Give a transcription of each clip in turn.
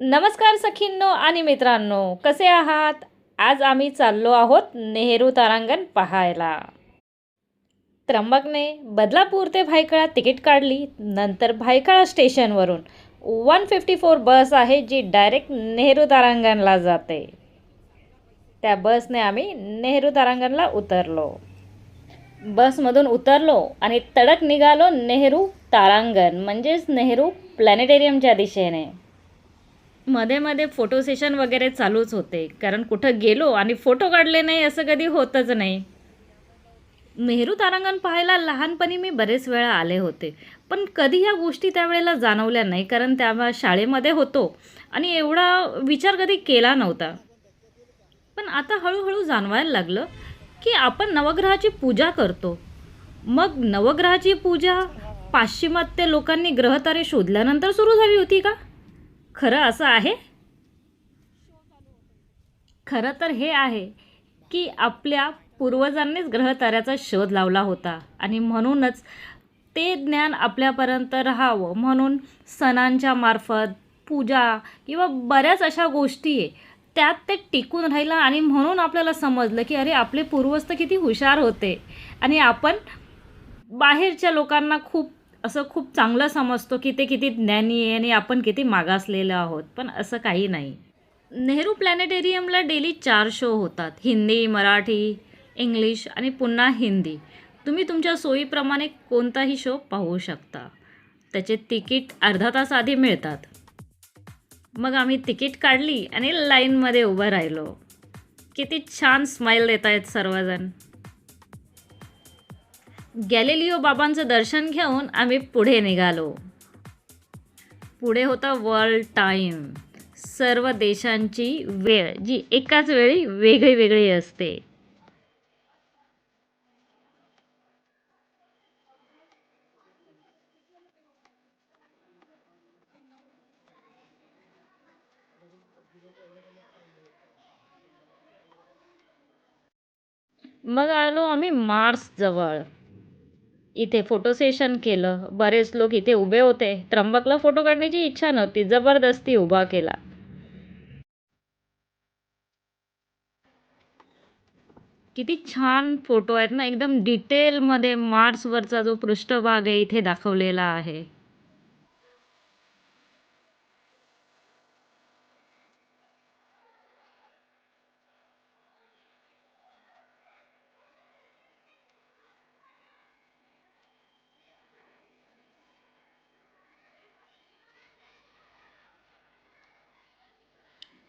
नमस्कार सखींनो आणि मित्रांनो, कसे आहात? आज आम्ही चाललो आहोत नेहरू तारांगण पाहायला. त्र्यंबकने बदलापूर ते भायखळा तिकीट काढली. नंतर भायखळा स्टेशनवरून 154 बस आहे जी डायरेक्ट नेहरू तारांगणला जाते. त्या बसने आम्ही नेहरू तारांगणला उतरलो. बसमधून उतरलो आणि तडक निघालो नेहरू तारांगण म्हणजेच नेहरू प्लॅनेटेरियमच्या दिशेने. मध्ये मध्ये फोटो सेशन वगैरे चालूच होते, कारण कुठं गेलो आणि फोटो काढले नाही असं कधी होतच नाही. नेहरू तारांगण पाहायला लहानपणी मी बरेच वेळा आले होते, पण कधी ह्या गोष्टी त्यावेळेला जाणवल्या नाही, कारण तेव्हा शाळेमध्ये होतो आणि एवढा विचार कधी केला नव्हता. पण आता हळूहळू जाणवायला लागलं की आपण नवग्रहाची पूजा करतो. मग नवग्रहाची पूजा पाश्चिमात्य लोकांनी ग्रहतारे शोधल्यानंतर सुरू झाली होती का? खरं असं आहे? खरं तर हे आहे की आपल्या पूर्वजांनीच ग्रहताऱ्याचा शोध लावला होता आणि म्हणूनच ते ज्ञान आपल्यापर्यंत राहावं म्हणून सणांच्या मार्फत पूजा किंवा बऱ्याच अशा गोष्टी आहे त्यात ते टिकून राहिलं आणि म्हणून आपल्याला समजलं की अरे आपले पूर्वज तर किती हुशार होते आणि आपण बाहेरच्या लोकांना खूप चांगलं समजतो की ते किती ज्ञानी आहे आणि आपण किती मागासलेलो आहोत, पण असं काही नाही. नेहरू प्लॅनेटेरियमला डेली 4 शो होतात. हिंदी, मराठी, इंग्लिश आणि पुन्हा हिंदी. तुम्ही तुमच्या सोयीप्रमाणे कोणताही शो पाहू शकता. त्याचे तिकीट अर्धा तास आधी मिळतात. मग आम्ही तिकीट काढली आणि लाईनमध्ये उभं राहिलो. किती छान स्माईल देत आहेत सर्वजण. गॅलिलिओ बाबांचं दर्शन घेऊन आम्ही पुढे निघालो. पुढे होता वर्ल्ड टाईम, सर्व देशांची वेळ जी एकाच वेळी वेगळी वेगळी असते. मग आलो आम्ही मार्स जवळ. इथे फोटो सेशन केलं. बरेच लोक इथे उभे होते. त्र्यंबकला फोटो काढण्याची इच्छा नव्हती, जबरदस्ती उभा केला. किती छान फोटो आहेत ना, एकदम डिटेलमध्ये मार्सवरचा जो पृष्ठभाग आहे इथे दाखवलेला आहे.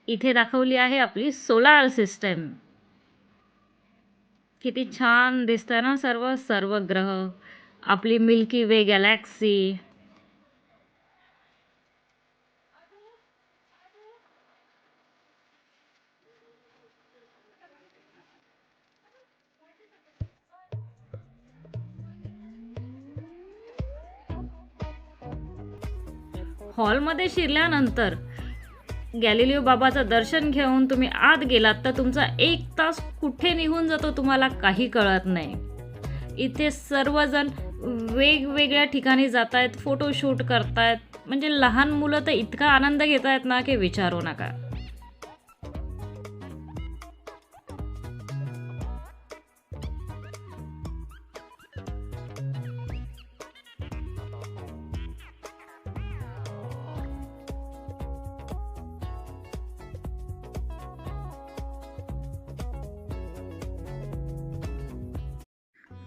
इथे दाखवली आहे आपली सोलार सिस्टम. किती छान दिसतं ना सर्व सर्व ग्रह, आपली मिल्की वे गॅलॅक्सी. हॉलमध्ये शिरल्यानंतर गॅलिलिओ बाबाचं दर्शन घेऊन तुम्ही आत गेलात तर तुमचा 1 तास कुठे निघून जातो तुम्हाला काही कळत नाही. इथे सर्वजण वेगवेगळ्या ठिकाणी जात आहेत, फोटोशूट करतायत. म्हणजे लहान मुलं तर इतका आनंद घेत आहेत ना की विचारू नका.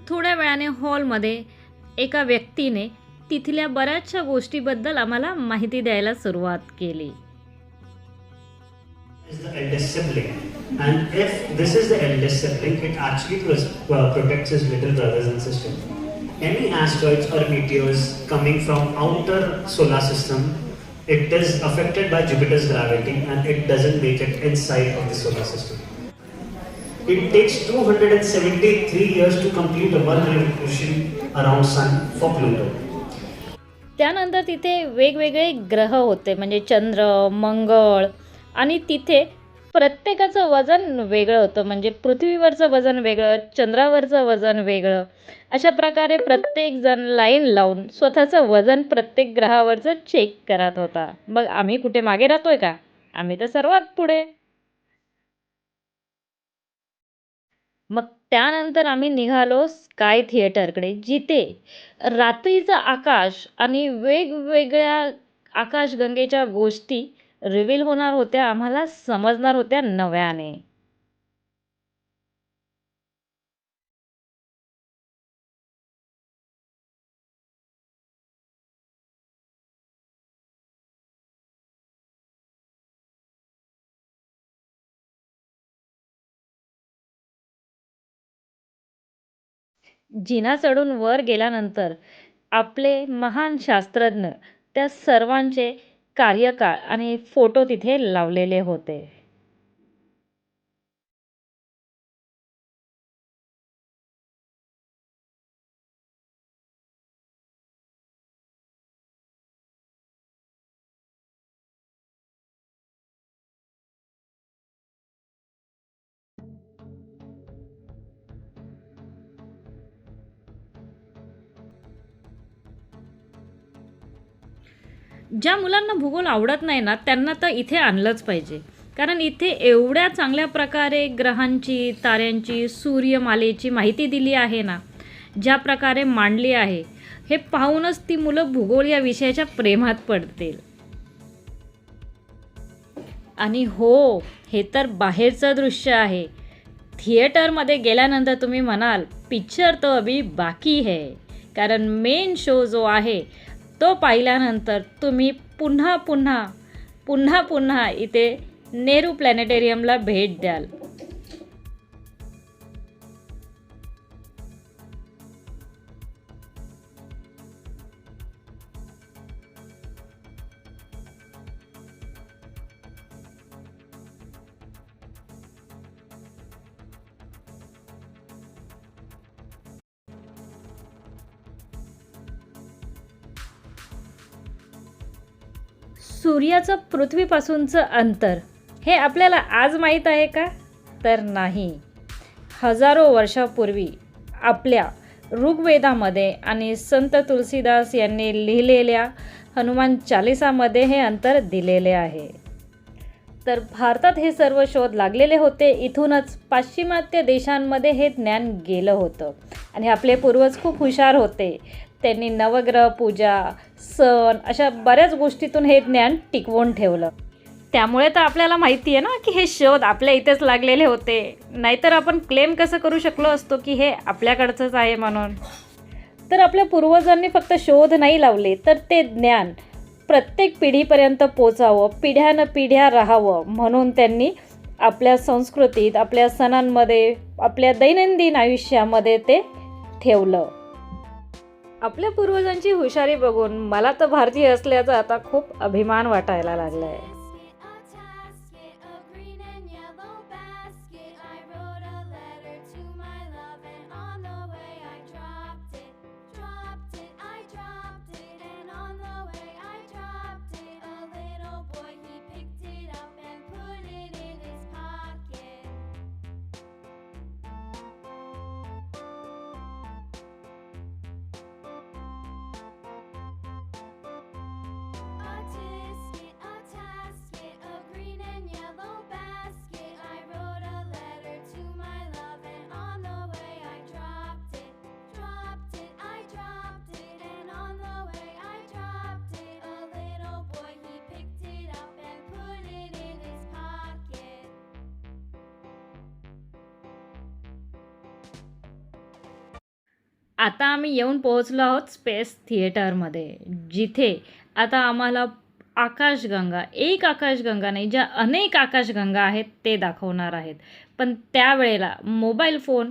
थोड्या वेळाने हॉलमध्ये एका व्यक्तीने तिथल्या बऱ्याचशा गोष्टीबद्दल आम्हाला माहिती द्यायला सुरुवात केली. Is the eldest sibling, and if this is the eldest sibling, it actually protects his little brothers and sisters. Any asteroids or meteors coming from outer solar system, it is affected by Jupiter's gravity and it doesn't make it inside of the solar system. It takes 273 years to complete a one revolution around Sun for Pluto. त्यानंतर तिथे वेगवेगळे ग्रह होते, म्हणजे चंद्र, मंगळ, आणि तिथे प्रत्येकाचं वजन वेगळं होतं. म्हणजे पृथ्वीवरचं वजन वेगळं, चंद्रावरचं वजन वेगळं. अशा प्रकारे प्रत्येकजण लाईन लावून स्वतःचं वजन प्रत्येक ग्रहावरचं चेक करत होता. मग आम्ही कुठे मागे राहतोय का? आम्ही तर सर्वात पुढे. मग त्यानंतर आम्ही निघालो स्काय थिएटरकडे, जिथे रात्रीचं आकाश आणि वेगवेगळ्या आकाशगंगेच्या गोष्टी रिव्हील होणार होत्या, आम्हाला समजणार होत्या नव्याने. जिना चढून वर गेल्यानंतर आपले महान शास्त्रज्ञ त्या सर्वांचे कार्यकाळ आणि फोटो तिथे लावलेले होते. ज्या मुलांना भूगोल आवडत नाही ना, त्यांना तर इथे आणलंच पाहिजे. कारण इथे एवढ्या चांगल्या प्रकारे ग्रहांची, ताऱ्यांची, सूर्यमालेची माहिती दिली आहे ना, ज्या प्रकारे मांडली आहे, हे पाहूनच ती मुलं भूगोल या विषयाच्या प्रेमात पडतील. आणि हो, हे तर बाहेरचं दृश्य आहे. थिएटरमध्ये गेल्यानंतर तुम्ही म्हणाल, पिक्चर तो अभी बाकी है. कारण मेन शो जो आहे, तो पाहिल्यानंतर तुम्ही पुन्हा पुन्हा पुन्हा पुन्हा इथे नेहरू प्लॅनेटेरियमला भेट द्याल. सूर्याचं पृथ्वीपासूनचं अंतर हे आपल्याला आज माहीत आहे का? तर नाही. हजारो वर्षापूर्वी आपल्या ऋग्वेदामध्ये आणि संत तुलसीदास यांनी लिहिलेल्या हनुमान चालिसामध्ये हे अंतर दिलेले आहे. तर भारतात हे सर्व शोध लागलेले होते. इथूनच पाश्चिमात्य देशांमध्ये हे ज्ञान गेलं होतं. आणि आपले पूर्वज खूप हुशार होते. त्यांनी नवग्रह पूजा, सण अशा बऱ्याच गोष्टीतून हे ज्ञान टिकवून ठेवलं. त्यामुळे तर आपल्याला माहिती आहे ना की हे शोध आपल्या इथेच लागलेले होते. नाहीतर आपण क्लेम कसं करू शकलो असतो की हे आपल्याकडचंच आहे म्हणून. तर आपल्या पूर्वजांनी फक्त शोध नाही लावले, तर ते ज्ञान प्रत्येक पिढीपर्यंत पोचावं, पिढ्यानपिढ्या राहावं म्हणून त्यांनी आपल्या संस्कृतीत, आपल्या सणांमध्ये, आपल्या दैनंदिन आयुष्यामध्ये ते ठेवलं. आपल्या पूर्वजांची हुशारी बघून मला तर भारतीय असल्याचा आता खूप अभिमान वाटायला लागला आहे. आता आम्ही येऊन पोहोचलो आहोत स्पेस थिएटरमध्ये, जिथे आता आम्हाला आकाशगंगा, एक आकाशगंगा नाही, ज्या अनेक आकाशगंगा आहेत ते दाखवणार आहेत. पण त्यावेळेला मोबाईल फोन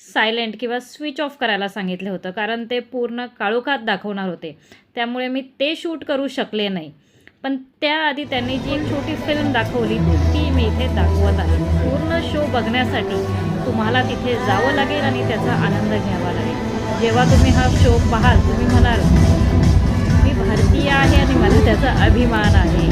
सायलेंट किंवा स्विच ऑफ करायला सांगितलं होतं, कारण ते पूर्ण काळोखात दाखवणार होते. त्यामुळे मी ते शूट करू शकले नाही. पण त्याआधी त्यांनी जी एक छोटी फिल्म दाखवली ती मी इथे दाखवत आहे. पूर्ण शो बघण्यासाठी तुम्हाला तिथे जावं लागेल आणि त्याचा आनंद घ्यावा लागेल. जेव्हा तुम्ही हा शो पाहाल, तुम्ही म्हणाल, मी भारतीय आहे आणि मला त्याचा अभिमान आहे.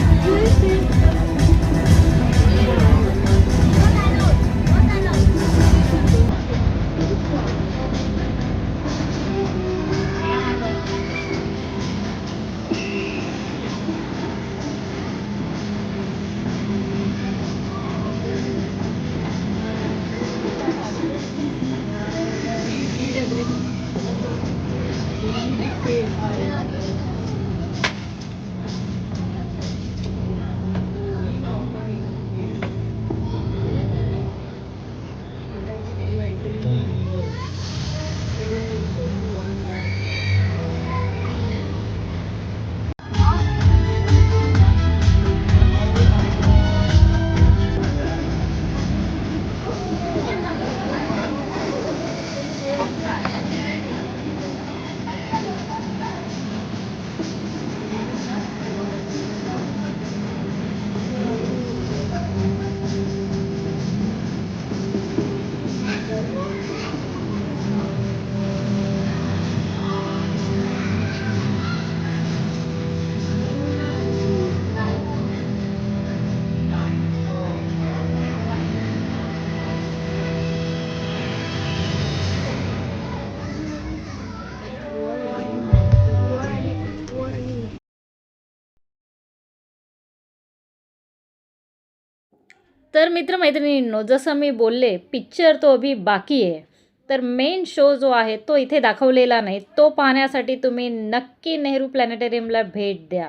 तर मित्रमैत्रिणींनो, जसं मी बोलले पिक्चर तो अभी बाकी आहे, तर मेन शो जो आहे तो इथे दाखवलेला नाही. तो पाहण्यासाठी तुम्ही नक्की नेहरू प्लॅनेटरियमला भेट द्या.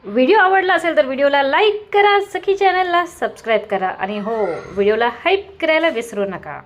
व्हिडिओ आवडला असेल तर व्हिडिओला लाईक करा, सखी चॅनलला सबस्क्राईब करा आणि हो, व्हिडिओला हाईप करायला विसरू नका.